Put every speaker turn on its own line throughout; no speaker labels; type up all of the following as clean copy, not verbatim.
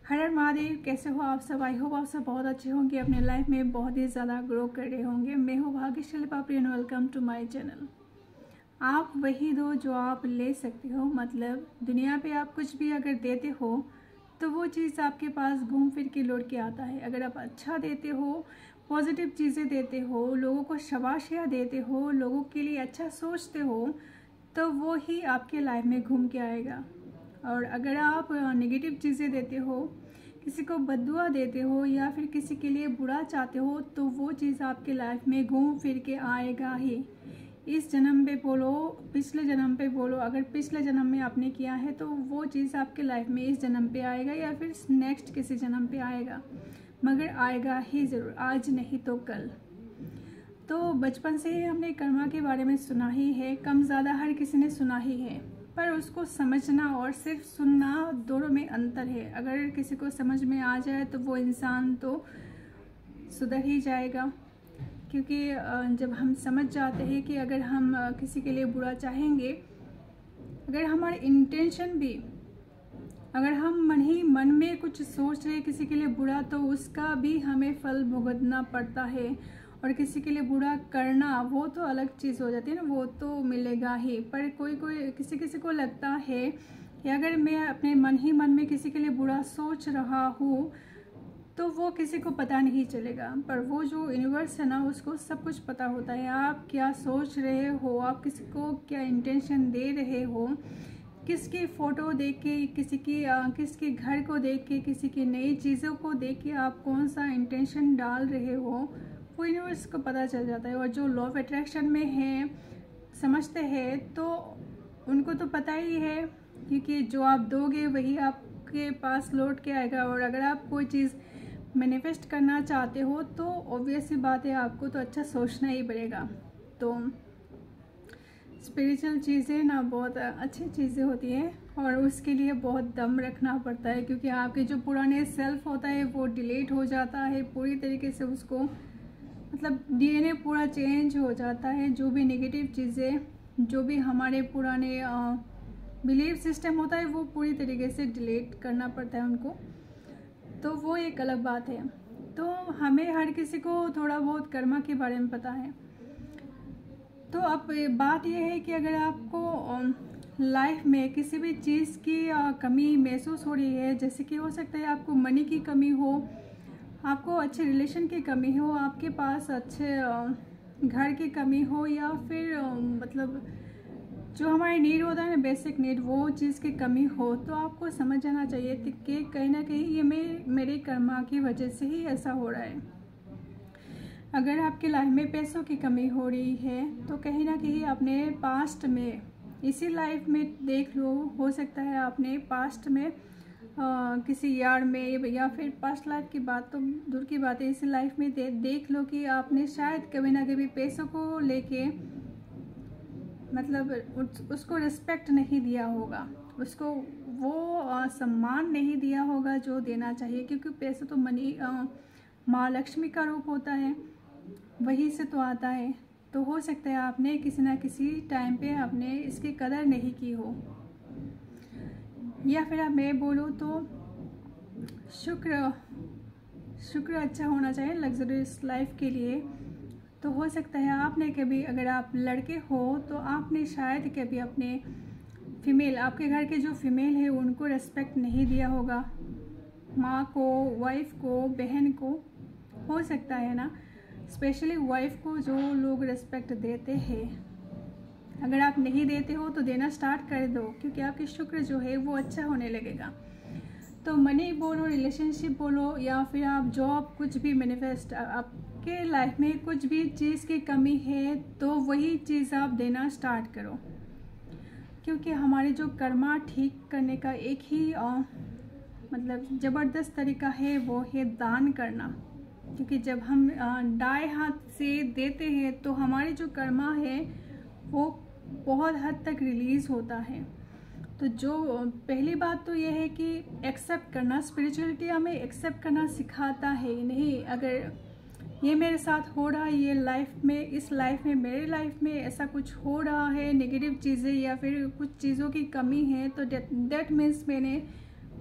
हर हर महादेव। कैसे हो आप सब? आई होप आप सब बहुत अच्छे होंगे, अपने लाइफ में बहुत ही ज़्यादा ग्रो कर रहे होंगे। मैं हूँ Bhagyashali Papdi and welcome to my channel. आप वही दो जो आप ले सकते हो। मतलब दुनिया पे आप कुछ भी अगर देते हो तो वो चीज़ आपके पास घूम फिर के लौट के आता है। अगर आप अच्छा देते हो, पॉजिटिव चीज़ें देते हो, लोगों को शाबाशियाँ देते हो, लोगों के लिए अच्छा सोचते हो, तो वो ही आपके लाइफ में घूम के आएगा। और अगर आप नेगेटिव चीज़ें देते हो, किसी को बद्दुआ देते हो या फिर किसी के लिए बुरा चाहते हो, तो वो चीज़ आपके लाइफ में घूम फिर के आएगा ही। इस जन्म पे बोलो, पिछले जन्म पे बोलो, अगर पिछले जन्म में आपने किया है तो वो चीज़ आपके लाइफ में इस जन्म पे आएगा या फिर नेक्स्ट किसी जन्म पे आएगा, मगर आएगा ही ज़रूर, आज नहीं तो कल। तो बचपन से ही हमने कर्मा के बारे में सुना ही है, कम ज़्यादा हर किसी ने सुना ही है, पर उसको समझना और सिर्फ सुनना दोनों में अंतर है। अगर किसी को समझ में आ जाए तो वो इंसान तो सुधर ही जाएगा, क्योंकि जब हम समझ जाते हैं कि अगर हम किसी के लिए बुरा चाहेंगे, अगर हमारी इंटेंशन भी, अगर हम मन में कुछ सोच रहे किसी के लिए बुरा, तो उसका भी हमें फल भुगतना पड़ता है। और किसी के लिए बुरा करना वो तो अलग चीज़ हो जाती है ना, वो तो मिलेगा ही। पर किसी को लगता है कि अगर मैं अपने मन में किसी के लिए बुरा सोच रहा हूँ तो वो किसी को पता नहीं चलेगा, पर वो जो यूनिवर्स है ना, उसको सब कुछ पता होता है। आप क्या सोच रहे हो, आप किसी को क्या इंटेंशन दे रहे हो, किसकी फ़ोटो देख के, किसके घर को देख के, किसी की नई चीज़ों को देख के आप कौन सा इंटेंशन डाल रहे हो, वो यूनिवर्स को पता चल जाता है। और जो लॉ ऑफ अट्रैक्शन में है, समझते हैं, तो उनको तो पता ही है, क्योंकि जो आप दोगे वही आपके पास लौट के आएगा। और अगर आप कोई चीज़ मैनिफेस्ट करना चाहते हो तो ऑब्वियस सी बात है, आपको तो अच्छा सोचना ही पड़ेगा। तो स्पिरिचुअल चीज़ें ना बहुत अच्छी चीज़ें होती हैं और उसके लिए बहुत दम रखना पड़ता है, क्योंकि आपके जो पुराने सेल्फ होता है वो डिलीट हो जाता है पूरी तरीके से। उसको मतलब डीएनए पूरा चेंज हो जाता है। जो भी नेगेटिव चीज़ें, जो भी हमारे पुराने बिलीफ सिस्टम होता है, वो पूरी तरीके से डिलीट करना पड़ता है उनको। तो वो एक अलग बात है। तो हमें हर किसी को थोड़ा बहुत कर्मा के बारे में पता है। तो अब बात यह है कि अगर आपको लाइफ में किसी भी चीज़ की कमी महसूस हो रही है, जैसे कि हो सकता है आपको मनी की कमी हो, आपको अच्छे रिलेशन की कमी हो, आपके पास अच्छे घर की कमी हो, या फिर मतलब जो हमारी नीड होता है ना, बेसिक नीड, वो चीज़ की कमी हो, तो आपको समझ जाना चाहिए कि कहीं ना कहीं ये मेरे कर्मा की वजह से ही ऐसा हो रहा है। अगर आपकी लाइफ में पैसों की कमी हो रही है तो कहीं ना कहीं आपने पास्ट में, इसी लाइफ में देख लो, हो सकता है आपने पास्ट में किसी यार में, या फिर पास्ट लाइफ की बात तो दूर की बात है, इसी लाइफ में देख लो कि आपने शायद कभी ना कभी पैसों को लेके मतलब उसको रिस्पेक्ट नहीं दिया होगा, उसको वो सम्मान नहीं दिया होगा जो देना चाहिए। क्योंकि पैसा तो माँ लक्ष्मी का रूप होता है, वही से तो आता है। तो हो सकता है आपने किसी ना किसी टाइम पे आपने इसकी कदर नहीं की हो, या फिर मैं बोलूँ तो शुक्र अच्छा होना चाहिए लग्जरियस लाइफ के लिए। तो हो सकता है आपने कभी, अगर आप लड़के हो तो आपने शायद कभी अपने फीमेल, आपके घर के जो फीमेल है उनको रेस्पेक्ट नहीं दिया होगा, माँ को, वाइफ को, बहन को, हो सकता है ना, स्पेशली वाइफ को जो लोग रेस्पेक्ट देते हैं। अगर आप नहीं देते हो तो देना स्टार्ट कर दो, क्योंकि आपकी शुक्र जो है वो अच्छा होने लगेगा। तो मनी बोलो, रिलेशनशिप बोलो, या फिर आप जॉब, कुछ भी मैनिफेस्ट, आपके लाइफ में कुछ भी चीज़ की कमी है तो वही चीज़ आप देना स्टार्ट करो। क्योंकि हमारे जो कर्मा ठीक करने का एक ही मतलब ज़बरदस्त तरीका है, वो है दान करना। क्योंकि जब हम दाएं हाथ से देते हैं तो हमारे जो कर्मा है वो बहुत हद तक रिलीज़ होता है। तो जो पहली बात तो यह है कि एक्सेप्ट करना, स्पिरिचुअलिटी हमें एक्सेप्ट करना सिखाता है। नहीं, अगर ये मेरे साथ हो रहा है, ये लाइफ में, इस लाइफ में, मेरे लाइफ में ऐसा कुछ हो रहा है, नेगेटिव चीज़ें या फिर कुछ चीज़ों की कमी है, तो दैट मीन्स मैंने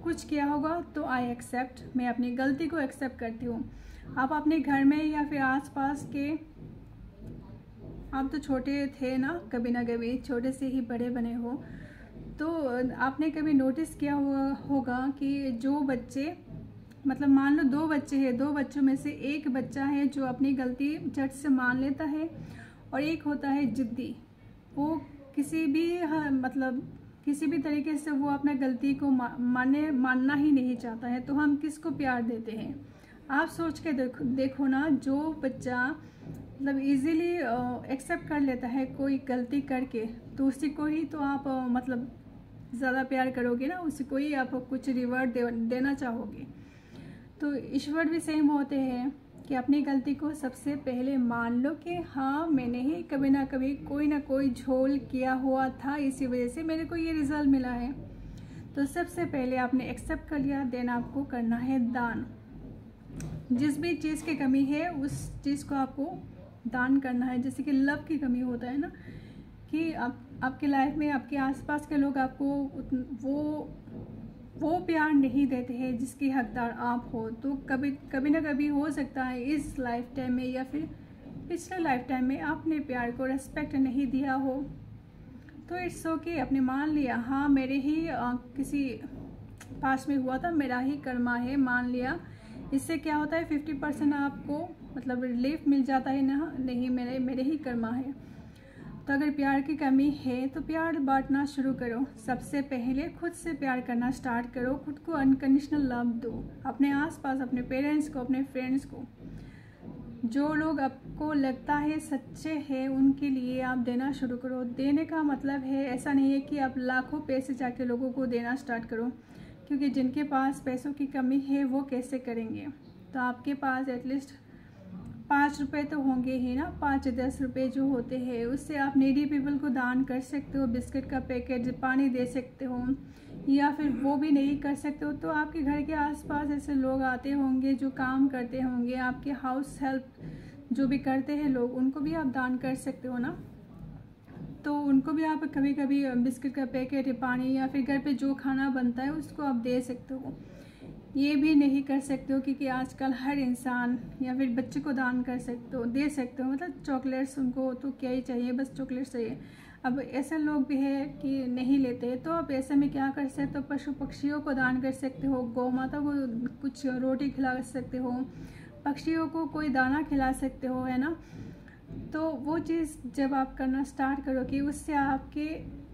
कुछ किया होगा तो आई एक्सेप्ट, मैं अपनी गलती को एक्सेप्ट करती हूँ। आप अपने घर में या फिर आसपास के, आप तो छोटे थे ना कभी छोटे से ही बड़े बने हो, तो आपने कभी नोटिस किया होगा कि जो बच्चे, मतलब मान लो 2 बच्चे हैं, 2 बच्चों में से एक बच्चा है जो अपनी गलती झट से मान लेता है और एक होता है जिद्दी। वो किसी भी तरीके से वो अपना गलती को मानना ही नहीं चाहता है। तो हम किसको प्यार देते हैं? आप सोच के देखो ना, जो बच्चा मतलब इजीली एक्सेप्ट कर लेता है कोई गलती करके, तो उसी को ही तो आप मतलब ज़्यादा प्यार करोगे ना, उसी को ही आप कुछ रिवॉर्ड देना चाहोगे। तो ईश्वर भी सेम होते हैं कि अपनी गलती को सबसे पहले मान लो कि हाँ, मैंने ही कभी ना कभी कोई ना कोई झोल किया हुआ था, इसी वजह से मेरे को ये रिजल्ट मिला है। तो सबसे पहले आपने एक्सेप्ट कर लिया, देन आपको करना है दान। जिस भी चीज़ की कमी है उस चीज़ को आपको दान करना है। जैसे कि लव की कमी होता है ना, कि आपके लाइफ में आपके आसपास के लोग आपको वो प्यार नहीं देते हैं जिसकी हकदार आप हो। तो कभी ना कभी हो सकता है इस लाइफ टाइम में या फिर पिछले लाइफ टाइम में आपने प्यार को रेस्पेक्ट नहीं दिया हो, तो इट्स ओके। आपने मान लिया हाँ, मेरे ही किसी पास में हुआ था, मेरा ही कर्मा है, मान लिया। इससे क्या होता है 50% आपको मतलब रिलीफ मिल जाता है ना, नहीं मेरे ही कर्मा है। तो अगर प्यार की कमी है तो प्यार बांटना शुरू करो। सबसे पहले खुद से प्यार करना स्टार्ट करो, खुद को अनकंडीशनल लव दो, अपने आसपास, अपने पेरेंट्स को, अपने फ्रेंड्स को। जो लोग आपको लगता है सच्चे हैं उनके लिए आप देना शुरू करो। देने का मतलब है ऐसा नहीं है कि आप लाखों पैसे जाके लोगों को देना स्टार्ट करो, क्योंकि जिनके पास पैसों की कमी है वो कैसे करेंगे। तो आपके पास एटलीस्ट 5 रुपये तो होंगे ही ना, 5-10 रुपये जो होते हैं उससे आप नीडी पीपल को दान कर सकते हो। बिस्किट का पैकेट, पानी दे सकते हो, या फिर वो भी नहीं कर सकते हो तो आपके घर के आसपास ऐसे लोग आते होंगे जो काम करते होंगे, आपके हाउस हेल्प जो भी करते हैं लोग, उनको भी आप दान कर सकते हो ना। तो उनको भी आप कभी कभी बिस्किट का पैकेट, पानी या फिर घर पे जो खाना बनता है उसको आप दे सकते हो। ये भी नहीं कर सकते हो क्योंकि आजकल हर इंसान या फिर बच्चे को दान कर सकते हो, दे सकते हो, मतलब चॉकलेट्स, उनको तो क्या ही चाहिए, बस चॉकलेट चाहिए। अब ऐसे लोग भी है कि नहीं लेते, तो आप ऐसे में क्या कर सकते हो, पशु पक्षियों को दान कर सकते हो, गौ माता को कुछ रोटी खिला सकते हो, पक्षियों को कोई दाना खिला सकते हो, है ना। तो वो चीज़ जब आप करना स्टार्ट करोगे उससे आपके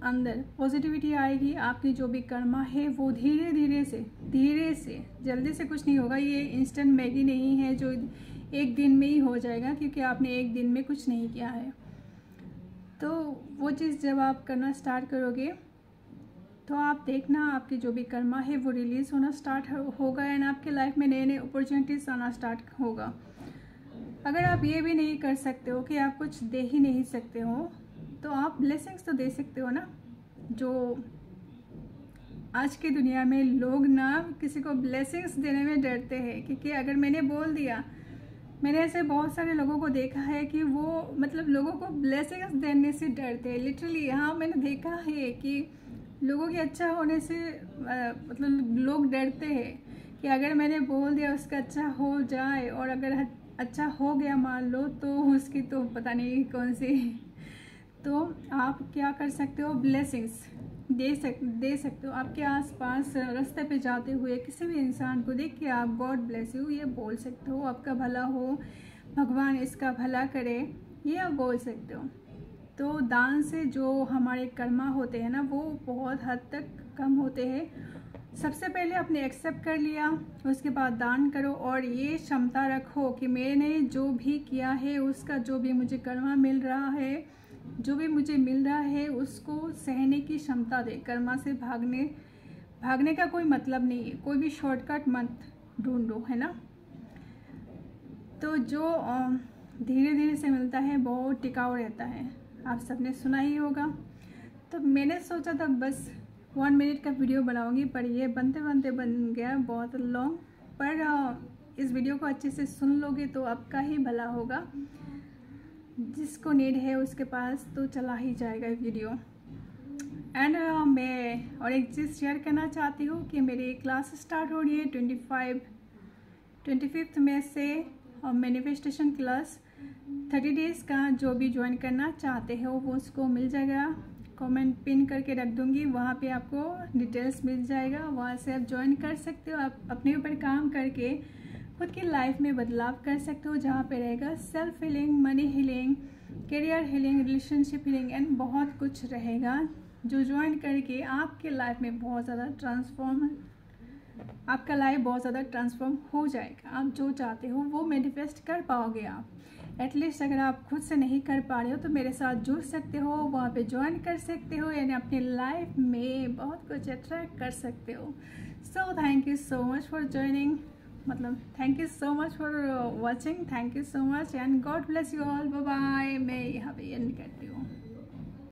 अंदर पॉजिटिविटी आएगी। आपकी जो भी कर्मा है वो धीरे से, जल्दी से कुछ नहीं होगा। ये इंस्टेंट मैगी नहीं है जो एक दिन में ही हो जाएगा, क्योंकि आपने एक दिन में कुछ नहीं किया है। तो वो चीज़ जब आप करना स्टार्ट करोगे तो आप देखना आपकी जो भी कर्मा है वो रिलीज़ होना स्टार्ट होगा एंड आपके लाइफ में नए अपॉर्चुनिटीज़ आना स्टार्ट होगा। अगर आप ये भी नहीं कर सकते हो कि आप कुछ दे ही नहीं सकते हो, तो आप ब्लेसिंग्स तो दे सकते हो ना। जो आज की दुनिया में लोग ना किसी को ब्लेसिंग्स देने में डरते हैं, क्योंकि अगर मैंने बोल दिया, मैंने ऐसे बहुत सारे लोगों को देखा है कि वो मतलब लोगों को ब्लेसिंग्स देने से डरते हैं। लिटरली हाँ, मैंने देखा है कि लोगों के अच्छा होने से मतलब लोग डरते हैं कि अगर मैंने बोल दिया उसका अच्छा हो जाए, और अगर अच्छा हो गया मान लो तो उसकी तो पता नहीं कौन सी। तो आप क्या कर सकते हो, ब्लेसिंग्स दे सकते हो। आपके आसपास रास्ते पे जाते हुए किसी भी इंसान को देख के आप गॉड ब्लेस यू ये बोल सकते हो, आपका भला हो, भगवान इसका भला करे, ये आप बोल सकते हो। तो दान से जो हमारे कर्मा होते हैं ना वो बहुत हद तक कम होते हैं। सबसे पहले आपने एक्सेप्ट कर लिया, उसके बाद दान करो, और ये क्षमता रखो कि मैंने जो भी किया है उसका जो भी मुझे कर्मा मिल रहा है, जो भी मुझे मिल रहा है उसको सहने की क्षमता दे। कर्मा से भागने का कोई मतलब नहीं है, कोई भी शॉर्टकट मत ढूंढो, है ना। तो जो धीरे धीरे से मिलता है वो टिकाऊ रहता है, आप सबने सुना ही होगा। तो मैंने सोचा था बस 1 मिनट का वीडियो बनाऊंगी, पर ये बनते बनते बन गया बहुत लॉन्ग। पर इस वीडियो को अच्छे से सुन लोगे तो आपका ही भला होगा, जिसको नीड है उसके पास तो चला ही जाएगा वीडियो। एंड मैं और एक चीज़ शेयर करना चाहती हूँ कि मेरी क्लास स्टार्ट हो रही है 25 मई से, और मैनिफेस्टेशन क्लास 30 डेज़ का जो भी ज्वाइन करना चाहते हो वो उसको मिल जाएगा। कमेंट पिन करके रख दूँगी, वहाँ पे आपको डिटेल्स मिल जाएगा, वहाँ से आप ज्वाइन कर सकते हो। आप अपने ऊपर काम करके खुद की लाइफ में बदलाव कर सकते हो, जहाँ पे रहेगा self healing, money healing, career healing, relationship healing and बहुत कुछ रहेगा, जो ज्वाइन करके आपके लाइफ में बहुत ज़्यादा आपका लाइफ बहुत ज़्यादा ट्रांसफॉर्म हो जाएगा। आप जो चाहते हो वो मैनिफेस्ट कर पाओगे आप। एटलीस्ट अगर आप खुद से नहीं कर पा रहे हो तो मेरे साथ जुड़ सकते हो, वहाँ पे ज्वाइन कर सकते हो, यानी अपनी लाइफ में बहुत कुछ अट्रैक्ट कर सकते हो। So thank you so much for joining, मतलब thank you so much for watching, thank you so much and God bless you all. Bye bye. मैं यहाँ पे एंड करती हूँ।